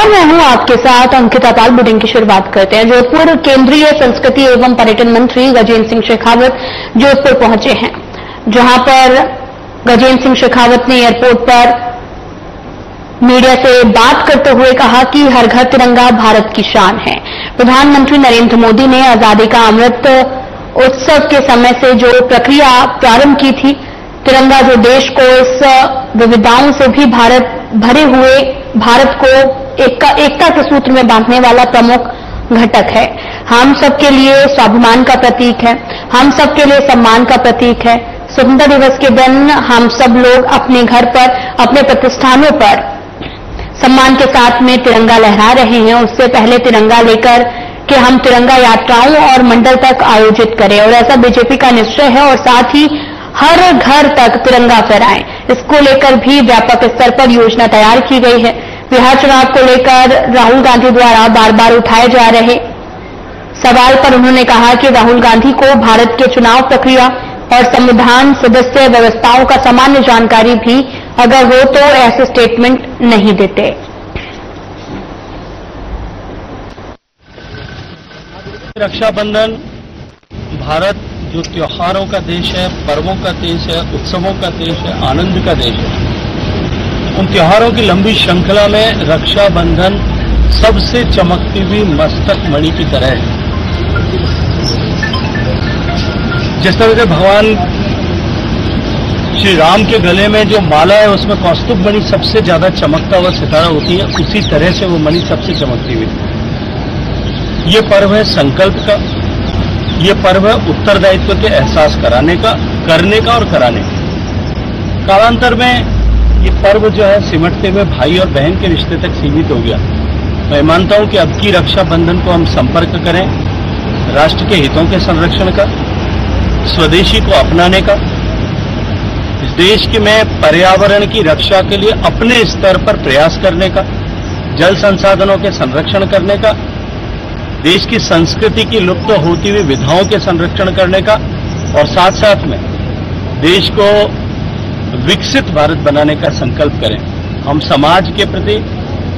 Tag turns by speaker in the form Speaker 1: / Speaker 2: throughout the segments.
Speaker 1: नमस्कार, मैं हूं आपके साथ अंकिता पाल। बुलेटिन की शुरुआत करते हैं। जोधपुर केंद्रीय संस्कृति एवं पर्यटन मंत्री गजेंद्र सिंह शेखावत जोधपुर पहुंचे हैं, जहां पर गजेंद्र सिंह शेखावत ने एयरपोर्ट पर मीडिया से बात करते हुए कहा कि हर घर तिरंगा भारत की शान है। प्रधानमंत्री नरेंद्र मोदी ने आजादी का अमृत उत्सव के समय से जो प्रक्रिया प्रारंभ की थी, तिरंगा जो देश को इस विविधताओं से भी भरे हुए भारत को एकता के सूत्र में बांधने वाला प्रमुख घटक है। हम सबके लिए स्वाभिमान का प्रतीक है, हम सबके लिए सम्मान का प्रतीक है। स्वतंत्रता दिवस के दिन हम सब लोग अपने घर पर, अपने प्रतिष्ठानों पर सम्मान के साथ में तिरंगा लहरा रहे हैं। उससे पहले तिरंगा लेकर कि हम तिरंगा यात्राओं और मंडल तक आयोजित करें, और ऐसा बीजेपी का निश्चय है। और साथ ही हर घर तक तिरंगा फहराएं, इसको लेकर भी व्यापक स्तर पर योजना तैयार की गई है। बिहार चुनाव को लेकर राहुल गांधी द्वारा बार बार उठाए जा रहे सवाल पर उन्होंने कहा कि राहुल गांधी को भारत के चुनाव प्रक्रिया और संविधान सदस्य व्यवस्थाओं का सामान्य जानकारी भी अगर हो तो ऐसे स्टेटमेंट नहीं देते।
Speaker 2: रक्षाबंधन भारत जो त्योहारों का देश है, पर्वों का देश है, उत्सवों का देश है, आनंद का देश है। उन त्योहारों की लंबी श्रृंखला में रक्षाबंधन सबसे चमकती हुई मस्तक मणि की तरह है। जिस तरह से भगवान श्री राम के गले में जो माला है उसमें कौस्तुभ मणि सबसे ज्यादा चमकता हुआ सितारा होती है, उसी तरह से वो मणि सबसे चमकती हुई। ये पर्व है संकल्प का, ये पर्व है उत्तरदायित्व के एहसास कराने का, करने का और कराने का। कालांतर में ये पर्व जो है सिमटते हुए भाई और बहन के रिश्ते तक सीमित हो गया। मैं मानता हूं कि अब की रक्षाबंधन को हम संपर्क करें राष्ट्र के हितों के संरक्षण का, स्वदेशी को अपनाने का, इस देश के में पर्यावरण की रक्षा के लिए अपने स्तर पर प्रयास करने का, जल संसाधनों के संरक्षण करने का, देश की संस्कृति की लुप्त होती हुई विधाओं के संरक्षण करने का, और साथ साथ में देश को विकसित भारत बनाने का संकल्प करें। हम समाज के प्रति,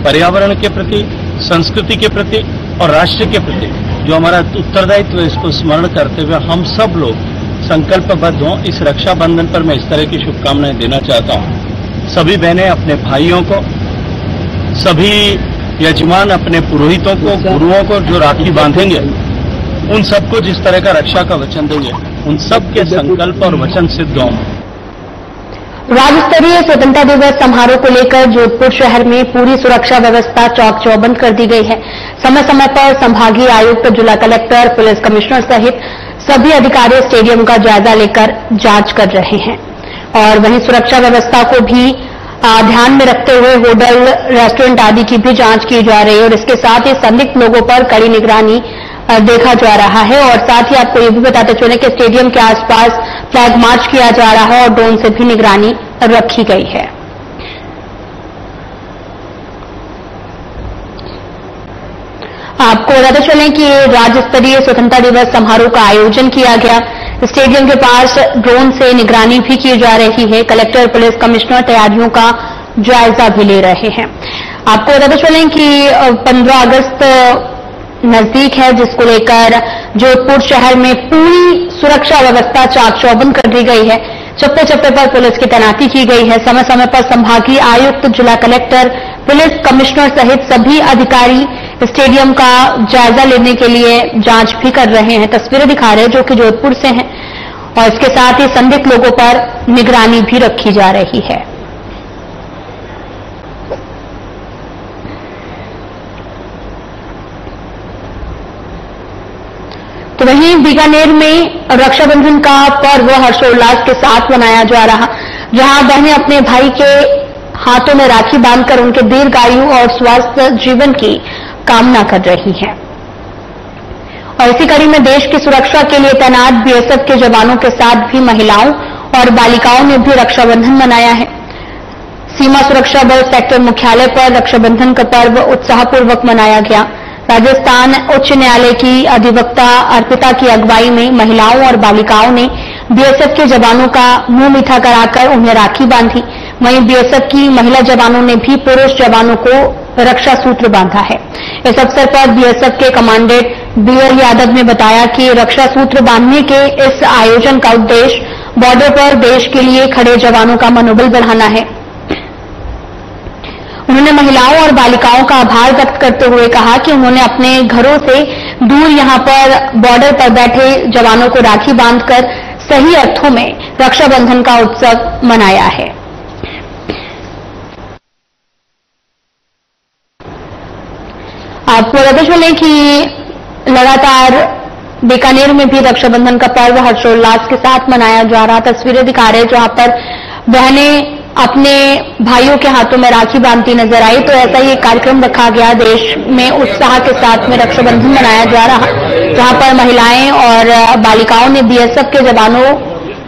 Speaker 2: पर्यावरण के प्रति, संस्कृति के प्रति और राष्ट्र के प्रति जो हमारा उत्तरदायित्व है, इसको स्मरण करते हुए हम सब लोग संकल्पबद्ध हों। इस रक्षाबंधन पर मैं इस तरह की शुभकामनाएं देना चाहता हूं। सभी बहनें अपने भाइयों को, सभी यजमान अपने पुरोहितों को, गुरुओं को जो राखी बांधेंगे, उन सबको जिस तरह का रक्षा का वचन देंगे, उन सब के संकल्प और वचन सिद्ध हों।
Speaker 1: राज्य स्तरीय स्वतंत्रता दिवस समारोह को लेकर जोधपुर शहर में पूरी सुरक्षा व्यवस्था चौक चौबंद कर दी गई है। समय समय पर संभागीय आयुक्त, जिला कलेक्टर, पुलिस कमिश्नर सहित सभी अधिकारी स्टेडियम का जायजा लेकर जांच कर रहे हैं। और वहीं सुरक्षा व्यवस्था को भी ध्यान में रखते हुए होटल, रेस्टोरेंट आदि की भी जांच की जा रही है, और इसके साथ ही संदिग्ध लोगों पर कड़ी निगरानी देखा जा रहा है। और साथ ही आपको ये भी बताते चले कि स्टेडियम के आसपास फ्लैग मार्च किया जा रहा है और ड्रोन से भी निगरानी रखी गई है। आपको बताते चलें कि राज्य स्तरीय स्वतंत्रता दिवस समारोह का आयोजन किया गया। स्टेडियम के पास ड्रोन से निगरानी भी की जा रही है। कलेक्टर, पुलिस कमिश्नर तैयारियों का जायजा भी ले रहे हैं। आपको बताते चलें कि 15 अगस्त नजदीक है, जिसको लेकर जोधपुर शहर में पूरी सुरक्षा व्यवस्था चाक चौबंद कर दी गई है। चप्पे चप्पे पर पुलिस की तैनाती की गई है। समय समय पर संभागीय आयुक्त, जिला कलेक्टर, पुलिस कमिश्नर सहित सभी अधिकारी स्टेडियम का जायजा लेने के लिए जांच भी कर रहे हैं। तस्वीरें दिखा रहे हैं जो कि जोधपुर से हैं, और इसके साथ ही संदिग्ध लोगों पर निगरानी भी रखी जा रही है। तो वहीं बीकानेर में रक्षाबंधन का पर्व हर्षोल्लास के साथ मनाया जा रहा, जहां बहनें अपने भाई के हाथों में राखी बांधकर उनके दीर्घायु और स्वस्थ जीवन की कामना कर रही हैं। और इसी कड़ी में देश की सुरक्षा के लिए तैनात बीएसएफ के जवानों के साथ भी महिलाओं और बालिकाओं ने भी रक्षाबंधन मनाया है। सीमा सुरक्षा बल सेक्टर मुख्यालय पर रक्षाबंधन का पर्व उत्साहपूर्वक मनाया गया। राजस्थान उच्च न्यायालय की अधिवक्ता अर्पिता की अगुवाई में महिलाओं और बालिकाओं ने बीएसएफ के जवानों का मुंह मीठा कराकर उन्हें राखी बांधी। वहीं बीएसएफ की महिला जवानों ने भी पुरुष जवानों को रक्षा सूत्र बांधा है। इस अवसर पर बीएसएफ के कमांडेंट बीएल यादव ने बताया कि रक्षा सूत्र बांधने के इस आयोजन का उद्देश्य बॉर्डर पर देश के लिए खड़े जवानों का मनोबल बढ़ाना है। उन्होंने महिलाओं और बालिकाओं का आभार व्यक्त करते हुए कहा कि उन्होंने अपने घरों से दूर यहां पर बॉर्डर पर बैठे जवानों को राखी बांधकर सही अर्थों में रक्षाबंधन का उत्सव मनाया है। आपको बताते चलें कि लगातार बीकानेर में भी रक्षाबंधन का पर्व हर्षोल्लास के साथ मनाया जा रहा। तस्वीरें दिखा रहे जहां पर बहनें अपने भाइयों के हाथों में राखी बांधती नजर आई। तो ऐसा ही एक कार्यक्रम रखा गया। देश में उत्साह के साथ में रक्षाबंधन मनाया जा रहा, जहां पर महिलाएं और बालिकाओं ने बीएसएफ के जवानों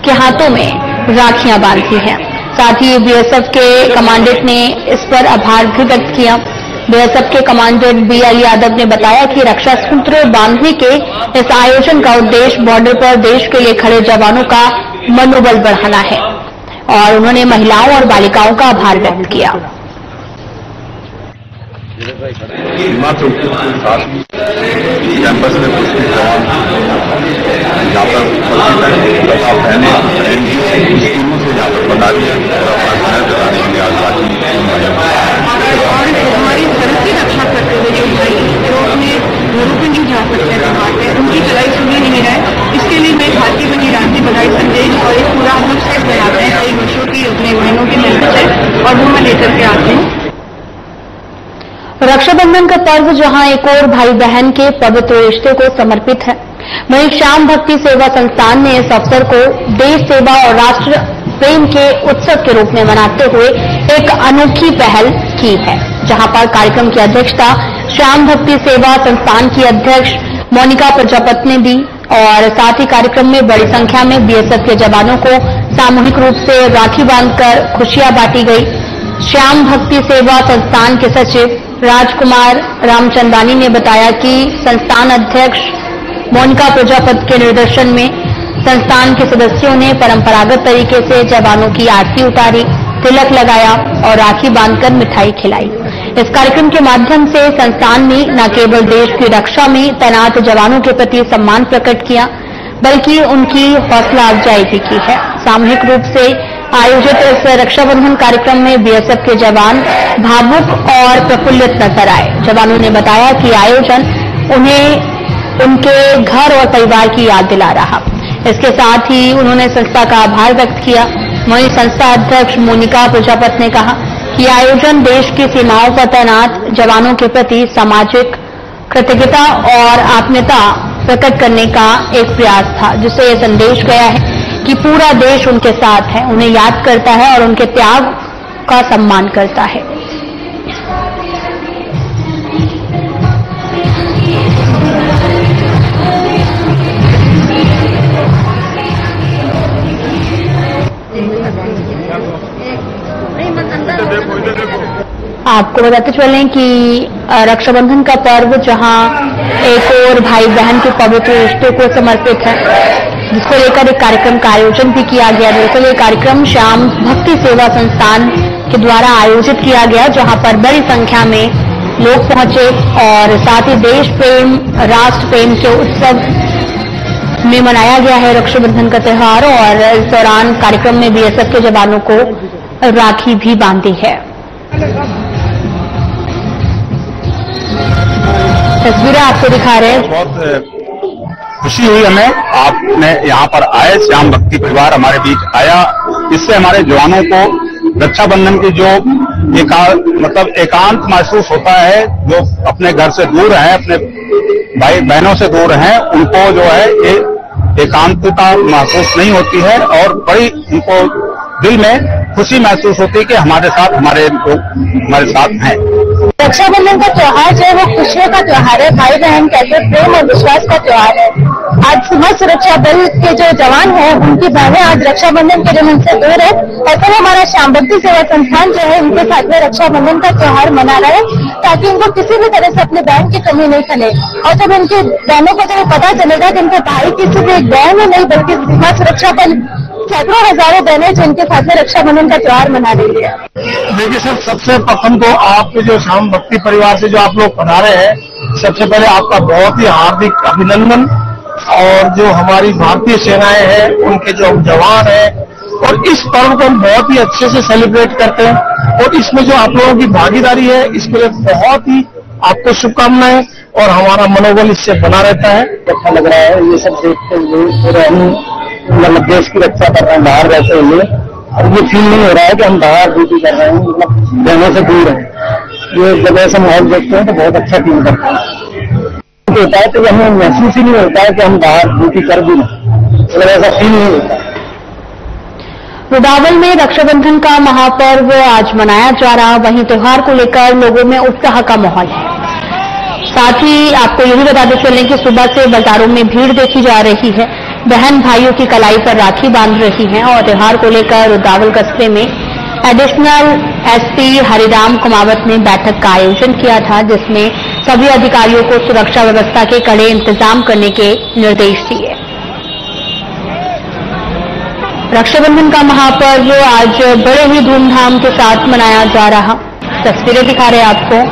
Speaker 1: के हाथों में राखियां बांधी हैं। साथ ही बीएसएफ के कमांडेंट ने इस पर आभार भी व्यक्त किया। बीएसएफ के कमांडेंट बीएल यादव ने बताया कि रक्षा सूत्र बांधने के इस आयोजन का उद्देश्य बॉर्डर पर देश के लिए खड़े जवानों का मनोबल बढ़ाना है और उन्होंने महिलाओं और बालिकाओं का आभार व्यक्त किया।
Speaker 3: सीमा चौकी के साथ कैंपस में कुछ जवान यहाँ पर तथा बहने स्कूलों से यहाँ पर बता दिया जताने के लिए आज राखी
Speaker 4: हमारी भारत की रक्षा करते हुए जो भाई जो अपने घरों पर नहीं जा सकते बाहर पे उनकी चलाई सुनी नहीं है। इसके लिए मैं भारतीय बनी राखी बधाई संदेश और एक पूरा हम लोग सेट बनाते हैं कई वर्षों की अपने बहनों की मेहनत है और वो मैं लेकर के आती हूँ।
Speaker 1: रक्षाबंधन का पर्व जहां एक और भाई बहन के पवित्र रिश्ते को समर्पित है, वहीं श्याम भक्ति सेवा संस्थान ने इस अवसर को देश सेवा और राष्ट्र प्रेम के उत्सव के रूप में मनाते हुए एक अनोखी पहल की है, जहां पर कार्यक्रम की अध्यक्षता श्याम भक्ति सेवा संस्थान की अध्यक्ष मोनिका प्रजापति ने दी और साथ ही कार्यक्रम में बड़ी संख्या में बीएसएफ के जवानों को सामूहिक रूप से राखी बांधकर खुशियां बांटी गई। श्याम भक्ति सेवा संस्थान के सचिव राजकुमार रामचंदानी ने बताया कि संस्थान अध्यक्ष मोनिका प्रजापति के निर्देशन में संस्थान के सदस्यों ने परंपरागत तरीके से जवानों की आरती उतारी, तिलक लगाया और राखी बांधकर मिठाई खिलाई। इस कार्यक्रम के माध्यम से संस्थान ने न केवल देश की रक्षा में तैनात जवानों के प्रति सम्मान प्रकट किया, बल्कि उनकी हौसला अफजाई भी की है। सामूहिक रूप से आयोजित इस रक्षाबंधन कार्यक्रम में बीएसएफ के जवान भावुक और प्रफुल्लित नजर आए। जवानों ने बताया कि आयोजन उन्हें उनके घर और परिवार की याद दिला रहा। इसके साथ ही उन्होंने संस्था का आभार व्यक्त किया। वहीं संस्था अध्यक्ष मोनिका प्रजापति ने कहा कि आयोजन देश की सीमाओं पर तैनात जवानों के प्रति सामाजिक कृतज्ञता और आत्मीयता प्रकट करने का एक प्रयास था, जिससे यह संदेश गया है कि पूरा देश उनके साथ है, उन्हें याद करता है और उनके त्याग का सम्मान करता है। आपको बताते चलें कि रक्षाबंधन का पर्व जहां एक और भाई बहन के पवित्र रिश्ते को समर्पित है, जिसको लेकर एक कार्यक्रम का आयोजन भी किया गया। दरअसल ये कार्यक्रम श्याम भक्ति सेवा संस्थान के द्वारा आयोजित किया गया, जहां पर बड़ी संख्या में लोग पहुंचे और साथ ही देश प्रेम, राष्ट्र प्रेम के उत्सव में मनाया गया है रक्षाबंधन का त्योहार। और इस दौरान कार्यक्रम में बीएसएफ के जवानों को राखी भी बांधी है। तस्वीरें आपको दिखा रहे हैं।
Speaker 3: बहुत खुशी हुई हमें, आपने यहाँ पर आए, श्याम भक्ति परिवार हमारे बीच आया। इससे हमारे जवानों को रक्षाबंधन की जो एकांत महसूस होता है, जो अपने घर से दूर हैं, अपने भाई बहनों से दूर हैं, उनको जो है एकांतता महसूस नहीं होती है और बड़ी उनको दिल में खुशी महसूस होती है कि हमारे साथ हमारे साथ हैं।
Speaker 1: रक्षाबंधन का त्योहार जो है वो खुशियों का त्योहार है। भाई बहन कहते प्रेम और विश्वास का त्योहार है।
Speaker 5: आज सुबह सुरक्षा बल के जो जवान हैं उनकी बहनें आज रक्षाबंधन के दिन उनसे दूर है, ऐसे में हमारा श्याम भक्ति सेवा संस्थान जो है उनके साथ में रक्षाबंधन का त्योहार मना रहा है ताकि उनको किसी भी तरह से अपने बहन की कमी नहीं खले। और जब उनकी बहनों को जब पता चलेगा कि उनके भाई की सिर्फ एक बहन ही नहीं बल्कि सीमा सुरक्षा बल सैकड़ों हजारों बहनें जिनके साथ में रक्षाबंधन का त्योहार मना रही है।
Speaker 2: देखिए सर, सबसे प्रथम तो आपके जो श्याम भक्ति परिवार से जो आप लोग पधारे हैं, सबसे पहले आपका बहुत ही हार्दिक अभिनंदन। और जो हमारी भारतीय सेनाएं हैं उनके जो जवान हैं, और इस पर्व को हम बहुत ही अच्छे से सेलिब्रेट करते हैं और इसमें जो आप लोगों की भागीदारी है इसके लिए बहुत ही आपको शुभकामनाएं और हमारा मनोबल इससे बना रहता है।
Speaker 6: अच्छा लग रहा है ये सब देखते हुए, मतलब देश की रक्षा कर रहे हैं बाहर रहते हुए, और ये फील नहीं हो रहा है कि हम बाहर ड्यूटी कर रहे हैं, मतलब बहनों से दूर हैं। ये जब ऐसा माहौल देखते हैं तो बहुत अच्छा फील करते हैं। होता है तो हमें महसूस ही नहीं होता है कि हम बाहर ड्यूटी कर भी नहीं, मतलब ऐसा फील नहीं होता।
Speaker 1: रुदावल में रक्षाबंधन का महापर्व आज मनाया जा रहा, वहीं त्योहार को लेकर लोगों में उत्साह का माहौल है। साथ ही आपको यही बताते चलें कि सुबह से बाजारों में भीड़ देखी जा रही है, बहन भाइयों की कलाई पर राखी बांध रही हैं और त्योहार को लेकर रुदावल कस्बे में एडिशनल एसपी हरिराम कुमावत ने बैठक का आयोजन किया था, जिसमें सभी अधिकारियों को सुरक्षा व्यवस्था के कड़े इंतजाम करने के निर्देश दिए। रक्षाबंधन का महापर्व आज बड़े ही धूमधाम के साथ मनाया जा रहा, तस्वीरें दिखा रहे आपको।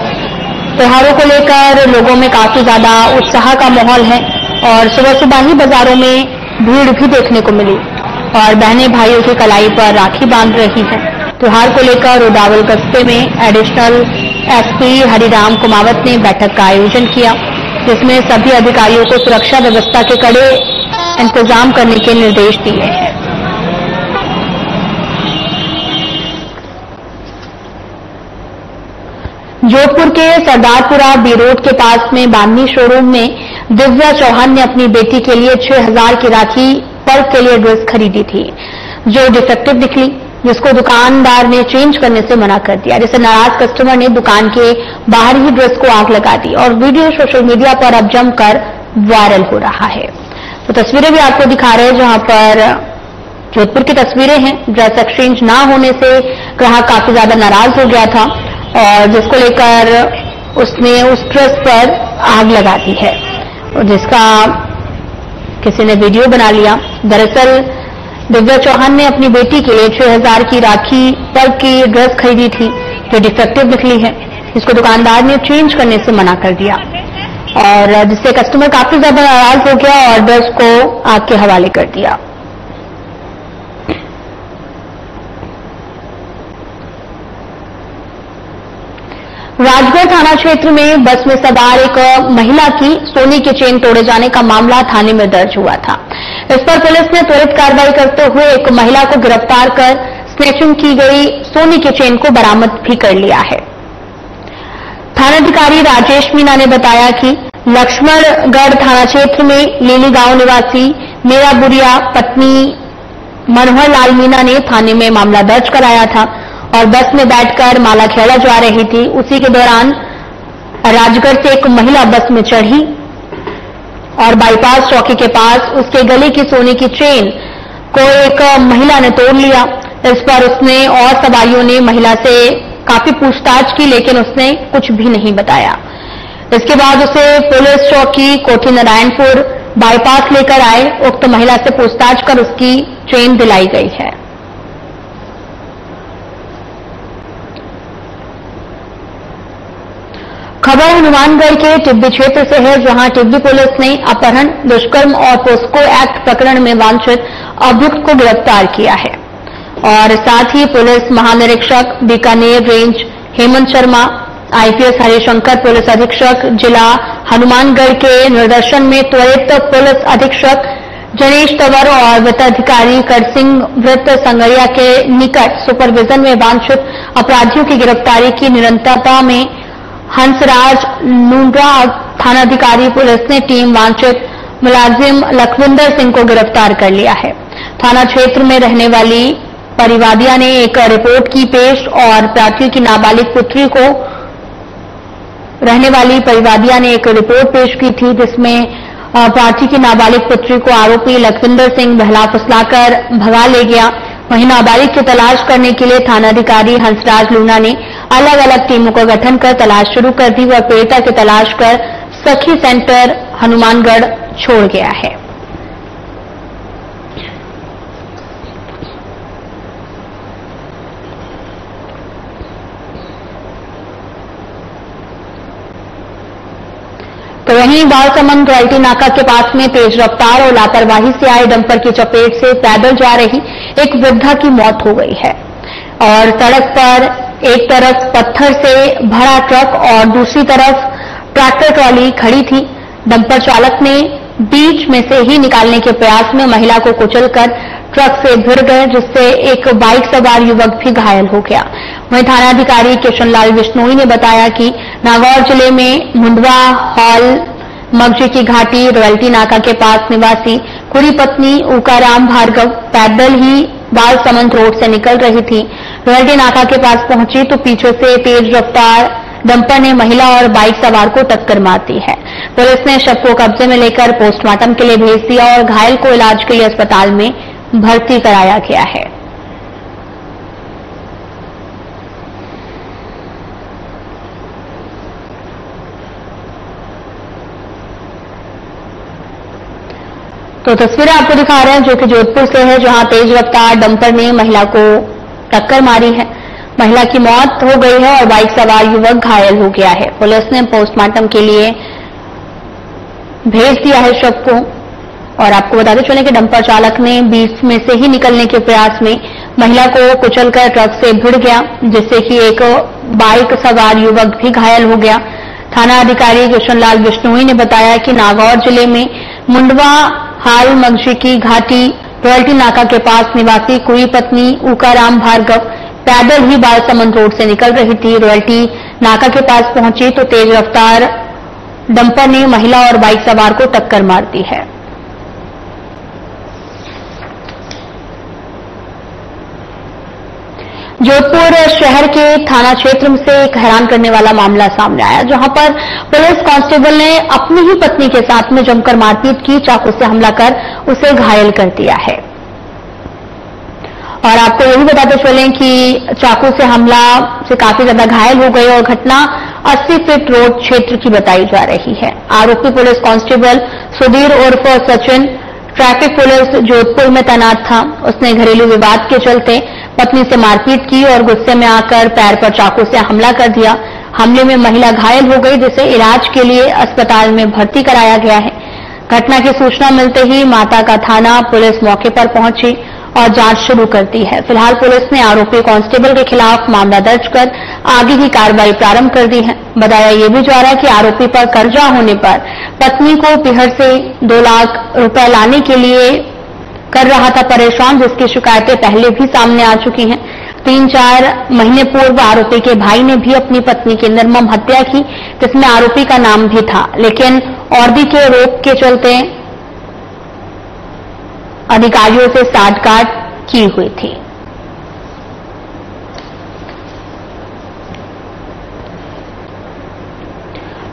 Speaker 1: त्योहारों को लेकर लोगों में काफी ज्यादा उत्साह का माहौल है और सुबह सुबह ही बाजारों में भीड़ भी देखने को मिली और बहनें भाइयों की कलाई पर राखी बांध रही हैं। त्योहार को लेकर रुदावल कस्बे में एडिशनल एसपी हरिराम कुमावत ने बैठक का आयोजन किया, जिसमें सभी अधिकारियों को सुरक्षा व्यवस्था के कड़े इंतजाम करने के निर्देश दिए हैं। जोधपुर के सरदारपुरा बी रोड के पास में बांधनी शोरूम में दिव्या चौहान ने अपनी बेटी के लिए 6000 की राखी पर्व के लिए ड्रेस खरीदी थी, जो डिफेक्टिव निकली, जिसको दुकानदार ने चेंज करने से मना कर दिया, जिससे नाराज कस्टमर ने दुकान के बाहर ही ड्रेस को आग लगा दी और वीडियो सोशल मीडिया पर अब जमकर वायरल हो रहा है। तो तस्वीरें भी आपको दिखा रहे हैं, जहां पर जोधपुर की तस्वीरें हैं। ड्रेस एक्सचेंज ना होने से ग्राहक काफी ज्यादा नाराज हो गया था और जिसको लेकर उसने उस ड्रेस पर आग लगा दी है और जिसका किसी ने वीडियो बना लिया। दरअसल दिव्या चौहान ने अपनी बेटी के लिए 6000 की राखी पर्व की ड्रेस खरीदी थी, जो डिफेक्टिव निकली है, जिसको दुकानदार ने चेंज करने से मना कर दिया और जिससे कस्टमर काफी ज्यादा नाराज हो गया और ड्रेस को आग के हवाले कर दिया। राजगढ़ थाना क्षेत्र में बस में सवार एक महिला की सोने की चेन तोड़े जाने का मामला थाने में दर्ज हुआ था। इस पर पुलिस ने त्वरित कार्रवाई करते हुए एक महिला को गिरफ्तार कर स्नैचिंग की गई सोने की चेन को बरामद भी कर लिया है। थानाधिकारी राजेश मीना ने बताया कि लक्ष्मणगढ़ थाना क्षेत्र में लीली गांव निवासी मेरा बुरिया पत्नी मनोहर लाल मीना ने थाने में मामला दर्ज कराया था और बस में बैठकर मालाखेड़ा जा रही थी। उसी के दौरान राजगढ़ से एक महिला बस में चढ़ी और बाईपास चौकी के पास उसके गले की सोने की चेन को एक महिला ने तोड़ लिया। इस पर उसने और सवारियों ने महिला से काफी पूछताछ की, लेकिन उसने कुछ भी नहीं बताया। इसके बाद उसे पुलिस चौकी कोठी नारायणपुर बाईपास लेकर आए। उक्त महिला से पूछताछ कर उसकी चेन दिलाई गई है। खबर हनुमानगढ़ के टिब्बी क्षेत्र से है, जहां टिब्बी पुलिस ने अपहरण, दुष्कर्म और पोस्को एक्ट प्रकरण में वांछित अभियुक्त को गिरफ्तार किया है और साथ ही पुलिस महानिरीक्षक Bikaner range Hemant Sharma, IPS Harishankar police अधीक्षक जिला हनुमानगढ़ के निर्देशन में त्वरित पुलिस अधीक्षक जनेश तंवर और वित्ताधिकारी करसिंह वृत्त संगरिया के निकट सुपरविजन में वांछित अपराधियों की गिरफ्तारी की निरंतरता में हंसराज नूंड्रा थानाधिकारी पुलिस ने टीम वांछित मुलाजिम लखविंदर सिंह को गिरफ्तार कर लिया है। थाना क्षेत्र में रहने वाली परिवादिया ने एक रिपोर्ट की पेश और प्रार्थी की नाबालिग पुत्री को रहने वाली परिवादिया ने एक रिपोर्ट पेश की थी, जिसमें प्रार्थी की नाबालिग पुत्री को आरोपी लखविंदर सिंह बहला फुसलाकर भगा ले गया। वहीं नाबालिग की तलाश करने के लिए थानाधिकारी हंसराज लूना ने अलग अलग टीमों का गठन कर तलाश शुरू कर दी और पीड़िता की तलाश कर सखी सेंटर हनुमानगढ़ छोड़ गया है। तो वहीं बालसमंद रॉयल्टी नाका के पास में तेज रफ्तार और लापरवाही से आए डंपर की चपेट से पैदल जा रही एक वृद्धा की मौत हो गई है और सड़क पर एक तरफ पत्थर से भरा ट्रक और दूसरी तरफ ट्रैक्टर ट्रॉली खड़ी थी। डंपर चालक ने बीच में से ही निकालने के प्रयास में महिला को कुचलकर ट्रक से भिड़ गए, जिससे एक बाइक सवार युवक भी घायल हो गया। वहीं थानाधिकारी किशनलाल बिश्नोई ने बताया कि नागौर जिले में मुंडवा हॉल मगजी की घाटी रॉयल्टी नाका के पास निवासी कुरी पत्नी उकाराम भार्गव पैदल ही बालसमंद रोड से निकल रही थी। रॉयल्टी नाका के पास पहुंची तो पीछे से तेज रफ्तार डंपर ने महिला और बाइक सवार को टक्कर मार दी है। पुलिस ने शव को कब्जे में लेकर पोस्टमार्टम के लिए भेज दिया और घायल को इलाज के लिए अस्पताल में भर्ती कराया गया है। तो तस्वीरें आपको दिखा रहे हैं जो कि जोधपुर से है, जहां तेज रफ्तार डंपर ने महिला को टक्कर मारी है। महिला की मौत हो गई है और बाइक सवार युवक घायल हो गया है। पुलिस ने पोस्टमार्टम के लिए भेज दिया है शव को। और आपको बताते चले कि डंपर चालक ने बीच में से ही निकलने के प्रयास में महिला को कुचलकर ट्रक से भिड़ गया, जिससे कि एक बाइक सवार युवक भी घायल हो गया। थाना अधिकारी किशनलाल बिश्नोई ने बताया कि नागौर जिले में मुंडवा हाल मगजी की घाटी रॉयल्टी नाका के पास निवासी कुई पत्नी उकाराम भार्गव पैदल ही बालसमंद रोड से निकल रही थी। रॉयल्टी नाका के पास पहुंची तो तेज रफ्तार डंपर ने महिला और बाइक सवार को टक्कर मार दी है। जोधपुर शहर के थाना क्षेत्र से एक हैरान करने वाला मामला सामने आया, जहां पर पुलिस कांस्टेबल ने अपनी ही पत्नी के साथ में जमकर मारपीट की, चाकू से हमला कर उसे घायल कर दिया है। और आपको यही बताते चलें कि चाकू से हमला से काफी ज्यादा घायल हो गए और घटना 80 फीट रोड क्षेत्र की बताई जा रही है। आरोपी पुलिस कांस्टेबल सुधीर उर्फ सचिन ट्रैफिक पुलिस जोधपुर में तैनात था। उसने घरेलू विवाद के चलते पत्नी से मारपीट की और गुस्से में आकर पैर पर चाकू से हमला कर दिया। हमले में महिला घायल हो गई, जिसे इलाज के लिए अस्पताल में भर्ती कराया गया है। घटना की सूचना मिलते ही माता का थाना पुलिस मौके पर पहुंची और जांच शुरू कर दी है। फिलहाल पुलिस ने आरोपी कांस्टेबल के खिलाफ मामला दर्ज कर आगे की कार्रवाई प्रारंभ कर दी है। बताया ये भी जा रहा है कि आरोपी पर कर्जा होने पर पत्नी को बिहार से 2 लाख रुपए लाने के लिए कर रहा था परेशान, जिसकी शिकायतें पहले भी सामने आ चुकी हैं। 3-4 महीने पूर्व आरोपी के भाई ने भी अपनी पत्नी की निर्मम हत्या की, जिसमें आरोपी का नाम भी था, लेकिन औरदी के रोक के चलते अधिकारियों से साठगांठ की हुई थी।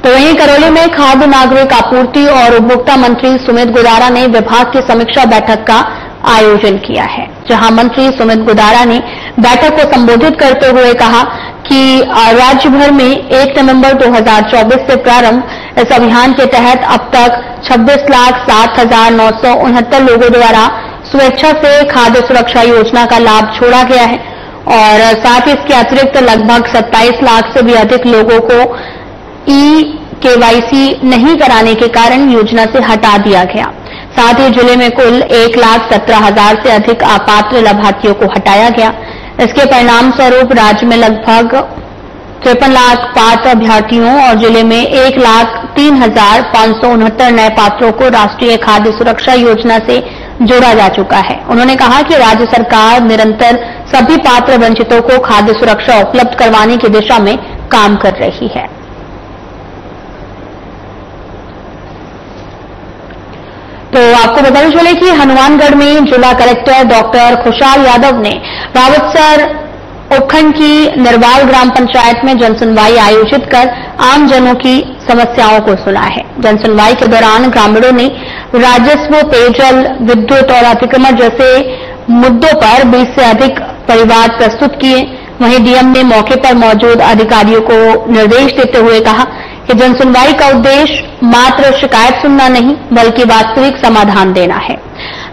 Speaker 1: तो वहीं करौली में खाद्य नागरिक आपूर्ति और उपभोक्ता मंत्री सुमित गोदारा ने विभाग की समीक्षा बैठक का आयोजन किया है, जहां मंत्री सुमित गोदारा ने बैठक को संबोधित करते हुए कहा कि राज्य भर में 1 नवंबर 2024 से प्रारंभ इस अभियान के तहत अब तक 26,07,969 लोगों द्वारा स्वेच्छा से खाद्य सुरक्षा योजना का लाभ छोड़ा गया है और साथ ही इसके अतिरिक्त लगभग 27 लाख से भी अधिक लोगों को KYC नहीं कराने के कारण योजना से हटा दिया गया। साथ ही जिले में कुल 1,17,000 से अधिक अपात्र लाभार्थियों को हटाया गया। इसके परिणाम स्वरूप राज्य में लगभग 53 लाख पात्र अभ्यर्थियों और जिले में 1,03,569 नए पात्रों को राष्ट्रीय खाद्य सुरक्षा योजना से जोड़ा जा चुका है। उन्होंने कहा कि राज्य सरकार निरंतर सभी पात्र वंचितों को खाद्य सुरक्षा उपलब्ध करवाने की दिशा में काम कर रही है। तो आपको बताते चले कि हनुमानगढ़ में जिला कलेक्टर डॉक्टर खुशहाल यादव ने रावतसर उपखंड की निर्वाल ग्राम पंचायत में जनसुनवाई आयोजित कर आम जनों की समस्याओं को सुना है। जनसुनवाई के दौरान ग्रामीणों ने राजस्व, पेयजल, विद्युत और अतिक्रमण जैसे मुद्दों पर 20 से अधिक परिवाद प्रस्तुत किए। वहीं डीएम ने मौके पर मौजूद अधिकारियों को निर्देश देते हुए कहा कि जनसुनवाई का उद्देश्य मात्र शिकायत सुनना नहीं बल्कि वास्तविक समाधान देना है।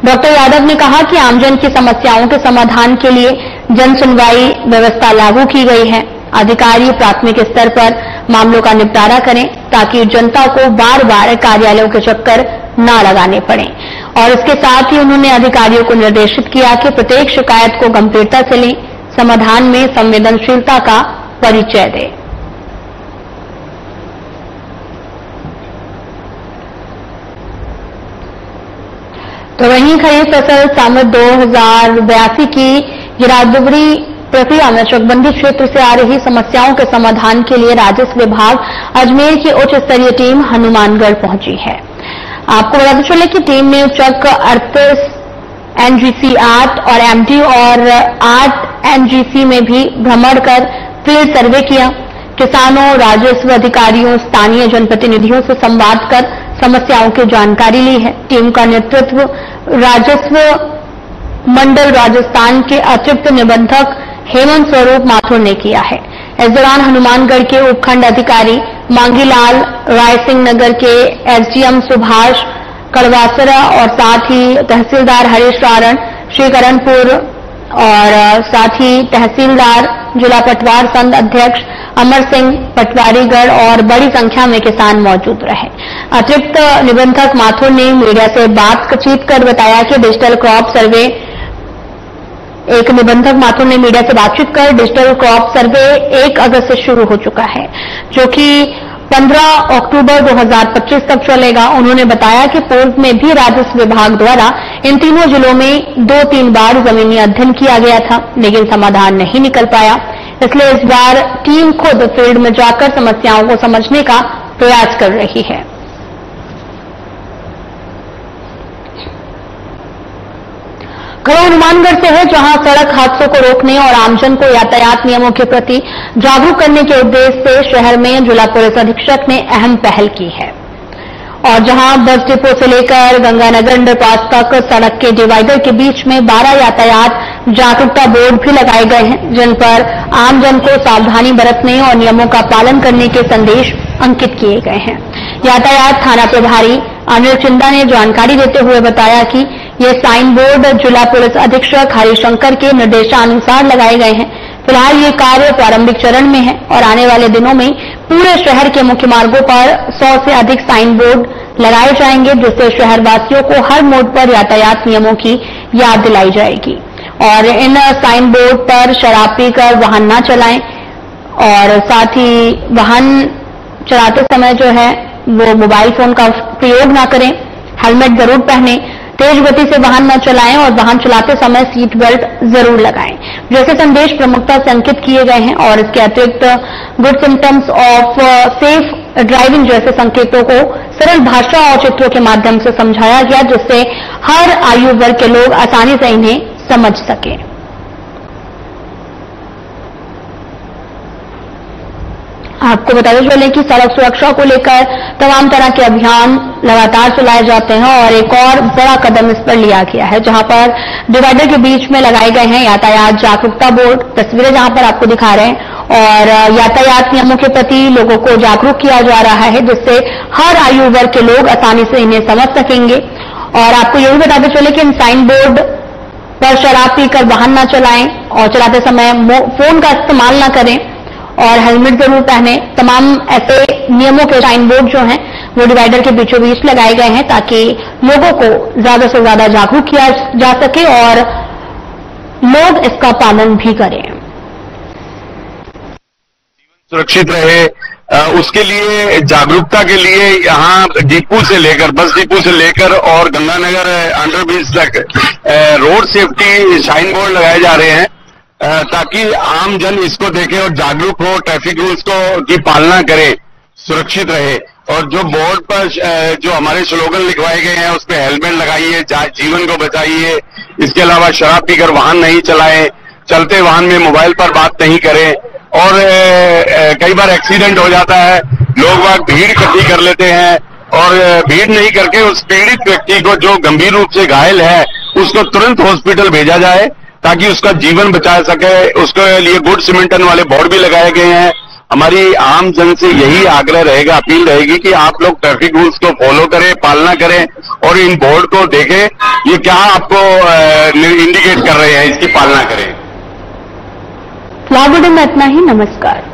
Speaker 1: डॉक्टर यादव ने कहा कि आमजन की समस्याओं के समाधान के लिए जनसुनवाई व्यवस्था लागू की गई है। अधिकारी प्राथमिक स्तर पर मामलों का निपटारा करें ताकि जनता को बार बार कार्यालयों के चक्कर न लगाने पड़े। और इसके साथ ही उन्होंने अधिकारियों को निर्देशित किया कि प्रत्येक शिकायत को गंभीरता से लें, समाधान में संवेदनशीलता का परिचय दें। तो वहीं खरीफ फसल सामत 2082 की गिरदावरी प्रक्रिया में चकबंदी क्षेत्र से आ रही समस्याओं के समाधान के लिए राजस्व विभाग अजमेर की उच्च स्तरीय टीम हनुमानगढ़ पहुंची है। आपको बताते चले कि टीम ने चक 38 एनजीसी 8 और एमडी और 8 एनजीसी में भी भ्रमण कर फील्ड सर्वे किया। किसानों, राजस्व अधिकारियों, स्थानीय जनप्रतिनिधियों से संवाद कर समस्याओं की जानकारी ली है। टीम का नेतृत्व राजस्व मंडल राजस्थान के अतिरिक्त निबंधक हेमंत स्वरूप माथुर ने किया है। इस दौरान हनुमानगढ़ के उपखंड अधिकारी मांगीलाल, रायसिंह नगर के एसडीएम सुभाष कड़वासरा और साथ ही तहसीलदार हरीश रारण, श्रीकरणपुर और साथ ही तहसीलदार जिला पटवार संघ अध्यक्ष अमर सिंह पटवारीगढ़ और बड़ी संख्या में किसान मौजूद रहे। अतिरिक्त निबंधक माथुर ने मीडिया से बातचीत कर बताया कि डिजिटल क्रॉप सर्वे एक निबंधक माथुर ने मीडिया से बातचीत कर डिजिटल क्रॉप सर्वे 1 अगस्त से शुरू हो चुका है, जो कि 15 अक्टूबर 2025 तक चलेगा। उन्होंने बताया कि पूर्व में भी राजस्व विभाग द्वारा इन तीनों जिलों में 2-3 बार जमीनी अध्ययन किया गया था, लेकिन समाधान नहीं निकल पाया। इसलिए इस बार टीम खुद फील्ड में जाकर समस्याओं को समझने का प्रयास कर रही है। खबर हनुमानगढ़ से है, जहां सड़क हादसों को रोकने और आमजन को यातायात नियमों के प्रति जागरूक करने के उद्देश्य से शहर में जिला पुलिस अधीक्षक ने अहम पहल की है। और जहां बस डिपो से लेकर गंगानगर अंडरपास तक सड़क के डिवाइडर के बीच में 12 यातायात जागरूकता बोर्ड भी लगाए गए हैं, जिन पर आमजन को सावधानी बरतने और नियमों का पालन करने के संदेश अंकित किए गए हैं। यातायात थाना प्रभारी अनिल चिंदा ने जानकारी देते हुए बताया कि ये साइन बोर्ड जिला पुलिस अधीक्षक हरिशंकर के निर्देशानुसार लगाए गए हैं। फिलहाल ये कार्य प्रारंभिक चरण में है और आने वाले दिनों में पूरे शहर के मुख्य मार्गों पर 100 से अधिक साइन बोर्ड लगाए जाएंगे, जिससे शहरवासियों को हर मोड़ पर यातायात नियमों की याद दिलाई जाएगी। और इन साइन बोर्ड पर शराब पीकर वाहन न चलाएं और साथ ही वाहन चलाते समय जो है वो मोबाइल फोन का प्रयोग न करें, हेलमेट जरूर पहनें, तेज गति से वाहन न चलाएं और वाहन चलाते समय सीट बेल्ट जरूर लगाएं। जैसे संदेश प्रमुखता से अंकित किए गए हैं। और इसके अतिरिक्त good symptoms of safe driving जैसे संकेतों को सरल भाषा और चित्रों के माध्यम से समझाया गया, जिससे हर आयु वर्ग के लोग आसानी से इन्हें समझ सकें। आपको बताते चले कि सड़क सुरक्षा को लेकर तमाम तरह के अभियान लगातार चलाए जाते हैं और एक और बड़ा कदम इस पर लिया गया है, जहां पर डिवाइडर के बीच में लगाए गए हैं यातायात जागरूकता बोर्ड। तस्वीरें जहां पर आपको दिखा रहे हैं और यातायात नियमों के प्रति लोगों को जागरूक किया जा रहा है, जिससे हर आयु वर्ग के लोग आसानी से इन्हें समझ सकेंगे। और आपको यह भी बताते चले कि इन साइन बोर्ड पर शराब पीकर वाहन न चलाएं और चलाते समय फोन का इस्तेमाल न करें और हेलमेट जरूर पहने। तमाम ऐसे नियमों के साइन बोर्ड जो हैं वो डिवाइडर के बीचों बीच लगाए गए हैं, ताकि लोगों को ज्यादा से ज्यादा जागरूक किया जा सके और लोग इसका पालन भी करें।
Speaker 7: सुरक्षित रहे, उसके लिए जागरूकता के लिए यहाँ डिपो से लेकर बस डिपो से लेकर और गंगानगर अंडरब्रिज तक रोड सेफ्टी साइन बोर्ड लगाए जा रहे हैं, ताकि आम जन इसको देखे और जागरूक हो, ट्रैफिक रूल्स की पालना करे, सुरक्षित रहे। और जो बोर्ड पर जो हमारे स्लोगन लिखवाए गए हैं उस पर हेलमेट लगाइए, जीवन को बचाइए, इसके अलावा शराब पीकर वाहन नहीं चलाएं, चलते वाहन में मोबाइल पर बात नहीं करें। और कई बार एक्सीडेंट हो जाता है, लोग वहाँ भीड़ इकट्ठी कर लेते हैं और भीड़ नहीं करके उस पीड़ित व्यक्ति को जो गंभीर रूप से घायल है उसको तुरंत हॉस्पिटल भेजा जाए ताकि उसका जीवन बचा सके। उसके लिए गुड सिमेंटन वाले बोर्ड भी लगाए गए हैं। हमारी आम जन से यही आग्रह रहेगा, अपील रहेगी कि आप लोग ट्रैफिक रूल्स को फॉलो करें, पालना करें और इन बोर्ड को देखें ये क्या आपको इंडिकेट कर रहे हैं, इसकी पालना करें।
Speaker 1: फ्लावर डे में इतना ही। नमस्कार।